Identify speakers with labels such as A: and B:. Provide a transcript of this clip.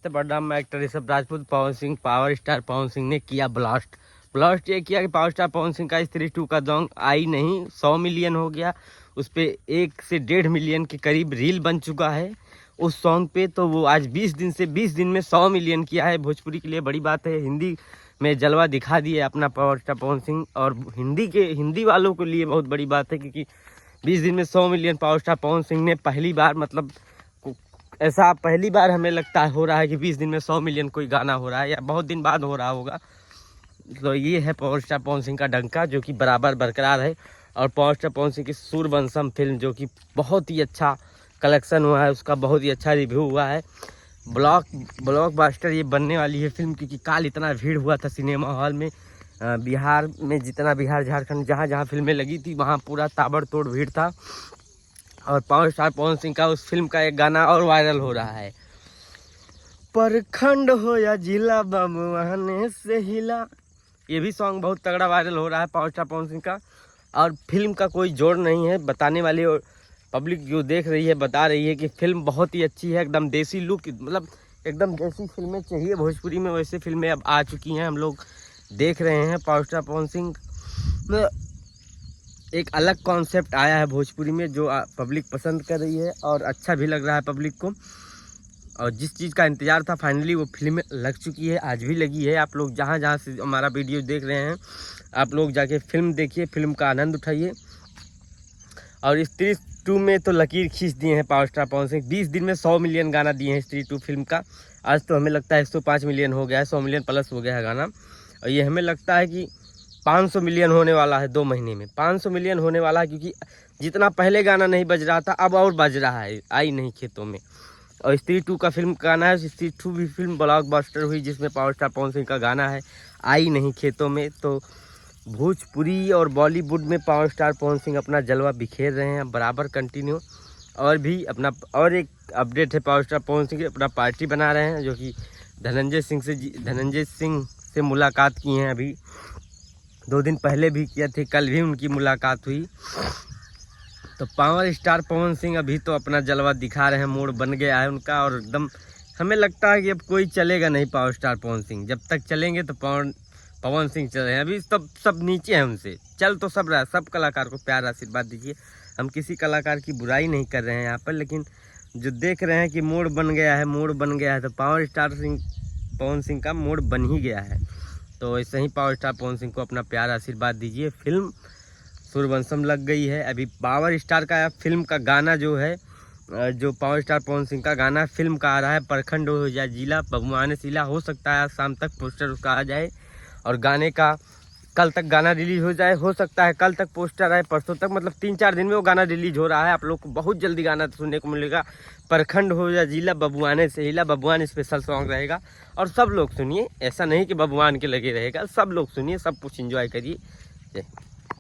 A: बड़ा actor Rishabh Rajput, Pawan Singh, power star Pawan Singh ने किया ब्लास्ट ये किया कि पावर स्टार पवन सिंह का स्त्री 2 का सॉन्ग आई नहीं, 100 मिलियन हो गया। उस पे 1 से 1.5 मिलियन के करीब रील बन चुका है उस सॉन्ग पे। तो वो आज 20 दिन में 100 मिलियन किया है। भोजपुरी के लिए बड़ी बात है। हिंदी में जलवा दिखा दिए अपना पावर स्टार पवन सिंह, और हिंदी वालों के लिए बहुत बड़ी बात है, क्योंकि 20 दिन में 100 million power star Pawan Singh ने पहली बार, मतलब ऐसा पहली बार हमें लगता है हो रहा है कि 20 दिन में 100 मिलियन कोई गाना हो रहा है, या बहुत दिन बाद हो रहा होगा। तो ये है पावर स्टार पवन सिंह का डंका, जो कि बराबर बरकरार है। और पावर स्टार पवन सिंह की सूरवंशम फिल्म, जो कि बहुत ही अच्छा कलेक्शन हुआ है, उसका बहुत ही अच्छा रिव्यू हुआ है। ब्लॉकबस्टर ये बनने वाली है फिल्म, क्योंकि काल इतना भीड़ हुआ था सिनेमा हॉल में। बिहार में जितना, बिहार झारखंड जहाँ जहाँ फिल्में लगी थी वहाँ पूरा ताबड़तोड़ भीड़ था। और पावर स्टार पवन सिंह का उस फिल्म का एक गाना और वायरल हो रहा है, परखंड हो या जिला बमुआने से हिला। ये भी सॉन्ग बहुत तगड़ा वायरल हो रहा है पावर स्टार पवन सिंह का। और फिल्म का कोई जोड़ नहीं है बताने वाले, और पब्लिक जो देख रही है बता रही है कि फिल्म बहुत ही अच्छी है, एकदम देसी लुक, मतलब एकदम जैसी फिल्में चाहिए भोजपुरी में वैसे फिल्में अब आ चुकी हैं। हम लोग देख रहे हैं पावर स्टार पवन सिंह में एक अलग कॉन्सेप्ट आया है भोजपुरी में, जो पब्लिक पसंद कर रही है और अच्छा भी लग रहा है पब्लिक को। और जिस चीज़ का इंतज़ार था फाइनली वो फिल्म लग चुकी है, आज भी लगी है। आप लोग जहाँ जहाँ से हमारा वीडियो देख रहे हैं, आप लोग जाके फिल्म देखिए, फिल्म का आनंद उठाइए। और स्त्री 2 में तो लकीर खींच दिए हैं पावर स्टार पवन सिंह। 20 दिन में 100 मिलियन गाना दिए हैं स्त्री 2 फिल्म का। आज तो हमें लगता है 105 मिलियन हो गया है, 100 मिलियन प्लस हो गया है गाना। और ये हमें लगता है कि 500 मिलियन होने वाला है 2 महीने में, 500 मिलियन होने वाला है, क्योंकि जितना पहले गाना नहीं बज रहा था अब और बज रहा है, आई नहीं खेतों में। और स्त्री 2 का फिल्म गाना है, स्त्री 2 भी फिल्म ब्लॉकबस्टर हुई, जिसमें पावर स्टार पवन सिंह का गाना है, आई नहीं खेतों में। तो भोजपुरी और बॉलीवुड में पावर स्टार पवन सिंह अपना जलवा बिखेर रहे हैं बराबर कंटिन्यू। और भी अपना और एक अपडेट है, पावर स्टार पवन सिंह अपना पार्टी बना रहे हैं, जो कि धनंजय सिंह से मुलाकात की हैं। अभी 2 दिन पहले भी किया थे, कल भी उनकी मुलाकात हुई। तो पावर स्टार पवन सिंह अभी तो अपना जलवा दिखा रहे हैं, मूड बन गया है उनका। और एकदम हमें लगता है कि अब कोई चलेगा नहीं पावर स्टार पवन सिंह, जब तक चलेंगे तो पवन सिंह चल रहे हैं। अभी सब नीचे हैं उनसे, चल तो सब रहा है। सब कलाकार को प्यार आशीर्वाद दीजिए। हम किसी कलाकार की बुराई नहीं कर रहे हैं यहाँ पर, लेकिन जो देख रहे हैं कि मूड बन गया है, तो पावर स्टार पवन सिंह का मूड बन ही गया है। तो ऐसे ही पावर स्टार पवन सिंह को अपना प्यार आशीर्वाद दीजिए। फिल्म सूरवंशम लग गई है। अभी पावर स्टार का फिल्म का गाना जो है, जो पावर स्टार पवन सिंह का गाना फिल्म का आ रहा है, परखंड हो या जिला बमुआने से हिला। हो सकता है आज शाम तक पोस्टर उसका आ जाए, और गाने का कल तक गाना रिलीज हो जाए। हो सकता है कल तक पोस्टर आए, परसों तक, मतलब 3-4 दिन में वो गाना रिलीज हो रहा है। आप लोग को बहुत जल्दी गाना सुनने को मिलेगा। परखंड हो या जिला बबुआने से हिला, बबुआन स्पेशल सॉन्ग रहेगा। और सब लोग सुनिए, ऐसा नहीं कि बबुआन के लगे रहेगा, सब लोग सुनिए, सब कुछ एंजॉय करिए।